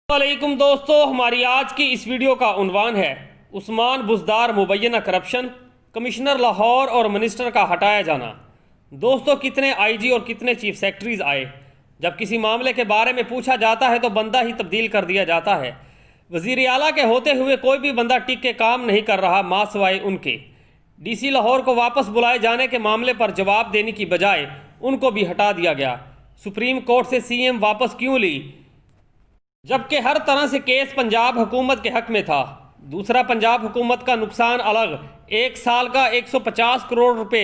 वालेकुम दोस्तों, हमारी आज की इस वीडियो का उन्वान है उस्मान बुज़दार मुबैना करप्शन, कमिश्नर लाहौर और मिनिस्टर का हटाया जाना। दोस्तों, कितने आईजी और कितने चीफ सेक्रेटरीज आए। जब किसी मामले के बारे में पूछा जाता है तो बंदा ही तब्दील कर दिया जाता है। वज़ीर आला के होते हुए कोई भी बंदा टिक के काम नहीं कर रहा, मां सिवाय उनके। डीसी लाहौर को वापस बुलाए जाने के मामले पर जवाब देने की बजाय उनको भी हटा दिया गया। सुप्रीम कोर्ट से सीएम वापस क्यों ली, जबकि हर तरह से केस पंजाब हुकूमत के हक में था। दूसरा, पंजाब हुकूमत का नुकसान अलग, एक साल का 150 करोड़ रुपए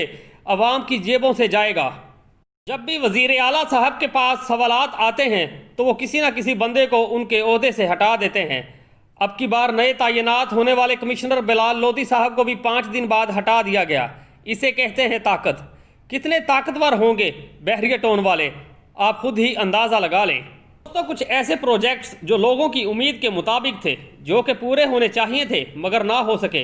अवाम की जेबों से जाएगा। जब भी वजीर आला साहब के पास सवालात आते हैं तो वो किसी ना किसी बंदे को उनके ओहदे से हटा देते हैं। अब की बार नए तैनात होने वाले कमिश्नर बिलाल लोधी साहब को भी 5 दिन बाद हटा दिया गया। इसे कहते हैं ताकत। कितने ताकतवर होंगे बहरिया टोन वाले, आप खुद ही अंदाज़ा लगा लें। तो कुछ ऐसे प्रोजेक्ट्स जो लोगों की उम्मीद के मुताबिक थे, जो कि पूरे होने चाहिए थे मगर ना हो सके,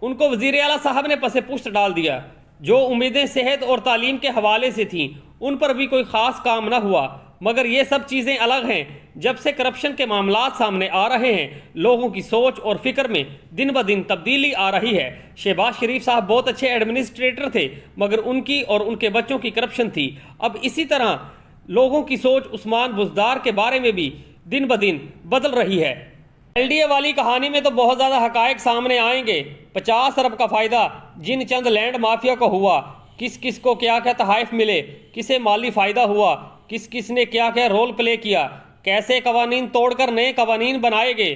उनको वज़ीर आला साहब ने पसे पुश्त डाल दिया। जो उम्मीदें सेहत और तालीम के हवाले से थीं उन पर भी कोई ख़ास काम ना हुआ। मगर ये सब चीज़ें अलग हैं। जब से करप्शन के मामलात सामने आ रहे हैं, लोगों की सोच और फिक्र में दिन ब दिन तब्दीली आ रही है। शहबाज शरीफ साहब बहुत अच्छे एडमिनिस्ट्रेटर थे, मगर उनकी और उनके बच्चों की करप्शन थी। अब इसी तरह लोगों की सोच उस्मान बुज़दार के बारे में भी दिन ब दिन बदल रही है। एलडीए वाली कहानी में तो बहुत ज़्यादा हकायक सामने आएंगे। 50 अरब का फ़ायदा जिन चंद लैंड माफिया को हुआ, किस किस को क्या क्या तहाइफ मिले, किसे माली फ़ायदा हुआ, किस किस ने क्या क्या रोल प्ले किया, कैसे कवानीन तोड़कर नए कवानीन बनाए गए,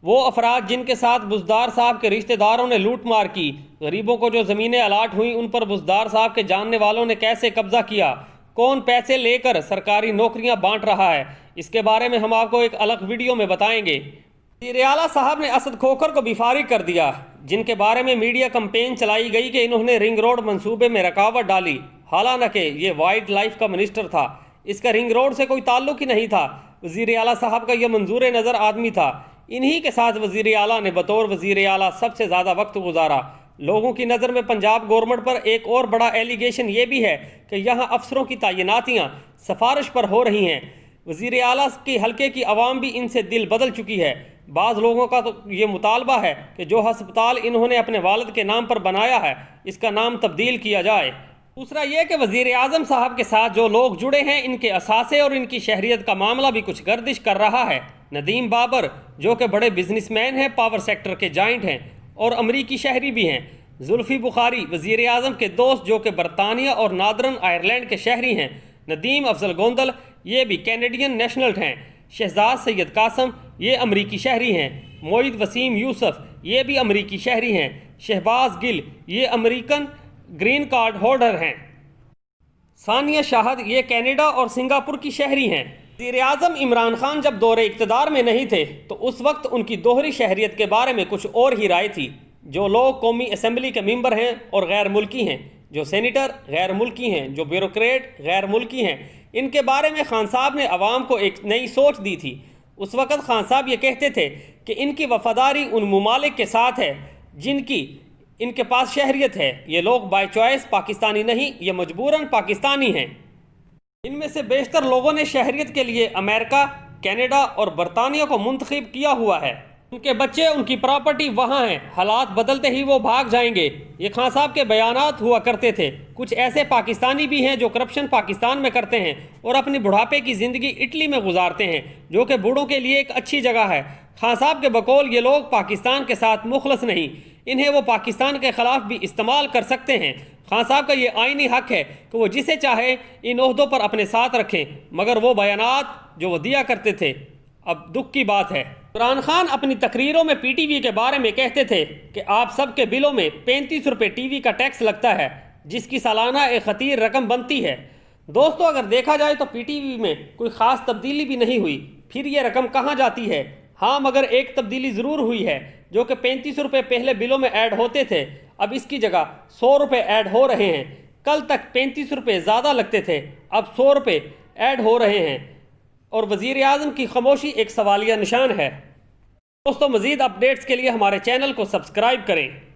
वो अफराद जिनके साथ बुज़दार साहब के रिश्तेदारों ने लूट मार की, गरीबों को जो ज़मीनें अलाट हुई उन पर बुज़दार साहब के जानने वालों ने कैसे कब्ज़ा किया, कौन पैसे लेकर सरकारी नौकरियां बांट रहा है, इसके बारे में हम आपको एक अलग वीडियो में बताएंगे। वज़ीर आला साहब ने असद खोखर को भी फारिग कर दिया, जिनके बारे में मीडिया कैंपेन चलाई गई कि इन्होंने रिंग रोड मंसूबे में रुकावट डाली। हालांकि ये वाइल्ड लाइफ का मिनिस्टर था, इसका रिंग रोड से कोई ताल्लुक ही नहीं था। वज़ीर आला साहब का यह मंजूर नज़र आदमी था। इन्हीं के साथ वज़ीर आला ने बतौर वज़ीर आला सबसे ज़्यादा वक्त गुजारा। लोगों की नज़र में पंजाब गवर्नमेंट पर एक और बड़ा एलिगेशन ये भी है कि यहाँ अफसरों की तैनातियाँ सिफारिश पर हो रही हैं। वज़ीर आला के हल्के की आवाम भी इनसे दिल बदल चुकी है। बाज़ लोगों का तो ये मुतालबा है कि जो हस्पताल इन्होंने अपने वालिद के नाम पर बनाया है, इसका नाम तब्दील किया जाए। दूसरा ये कि वज़ीर आज़म साहब के साथ जो लोग जुड़े हैं, इनके असासे और इनकी शहरियत का मामला भी कुछ गर्दिश कर रहा है। नदीम बाबर जो कि बड़े बिजनेसमैन हैं, पावर सेक्टर के जाइंट हैं और अमरीकी शहरी भी हैं। जुल्फ़ी बुखारी वज़ीर आज़म के दोस्त जो कि बरतानिया और नादरन आयरलैंड के शहरी हैं। नदीम अफजल गोंदल ये भी कैनेडियन नेशनल हैं। शहजाद सैयद कासम ये अमरीकी शहरी हैं। मोईद वसीम यूसुफ ये भी अमरीकी शहरी हैं। शहबाज गिल ये अमरीकन ग्रीन कार्ड होल्डर हैं। सानिया शाहद ये कनाडा और सिंगापुर की शहरी हैं। वज़ीर आज़म इमरान खान जब दौरे इक़्तिदार में नहीं थे तो उस वक्त उनकी दोहरी शहरियत के बारे में कुछ और ही राय थी। जो लोग कौमी असम्बली के मेंबर हैं और गैर मुल्की हैं, जो सेनेटर गैर मुल्की हैं, जो ब्यूरोक्रेट गैर मुल्की हैं, इनके बारे में खान साहब ने अवाम को एक नई सोच दी थी। उस वक़्त खान साहब ये कहते थे कि इनकी वफादारी उन ममालिक के साथ है जिनकी इनके पास शहरियत है। ये लोग बाय चॉइस पाकिस्तानी नहीं, ये मजबूरन पाकिस्तानी हैं। इनमें से बेशतर लोगों ने शहरियत के लिए अमेरिका, कनाडा और बरतानिया को मुंतखब किया हुआ है। उनके बच्चे, उनकी प्रॉपर्टी वहाँ हैं, हालात बदलते ही वो भाग जाएंगे। ये खान साहब के बयानात हुआ करते थे। कुछ ऐसे पाकिस्तानी भी हैं जो करप्शन पाकिस्तान में करते हैं और अपनी बुढ़ापे की ज़िंदगी इटली में गुजारते हैं, जो कि बूढ़ों के लिए एक अच्छी जगह है। खान साहब के बकौल ये लोग पाकिस्तान के साथ मुखलस नहीं, इन्हें वो पाकिस्तान के ख़िलाफ़ भी इस्तेमाल कर सकते हैं। खान साहब का ये आईनी हक है कि वो जिसे चाहे इन ओहदों पर अपने साथ रखें, मगर वो बयानात जो वो दिया करते थे, अब दुख की बात है। इमरान खान अपनी तकरीरों में पीटीवी के बारे में कहते थे कि आप सबके बिलों में 35 रुपये टीवी का टैक्स लगता है, जिसकी सालाना एक खतीर रकम बनती है। दोस्तों, अगर देखा जाए तो पीटीवी में कोई ख़ास तब्दीली भी नहीं हुई, फिर ये रकम कहाँ जाती है? हाँ, मगर एक तब्दीली ज़रूर हुई है, जो कि 35 रुपये पहले बिलों में ऐड होते थे, अब इसकी जगह 100 रुपये ऐड हो रहे हैं। कल तक 35 रुपये ज़्यादा लगते थे, अब 100 रुपये ऐड हो रहे हैं। और वज़ीर आज़म की खामोशी एक सवालिया निशान है। दोस्तों, मज़ीद अपडेट्स के लिए हमारे चैनल को सब्सक्राइब करें।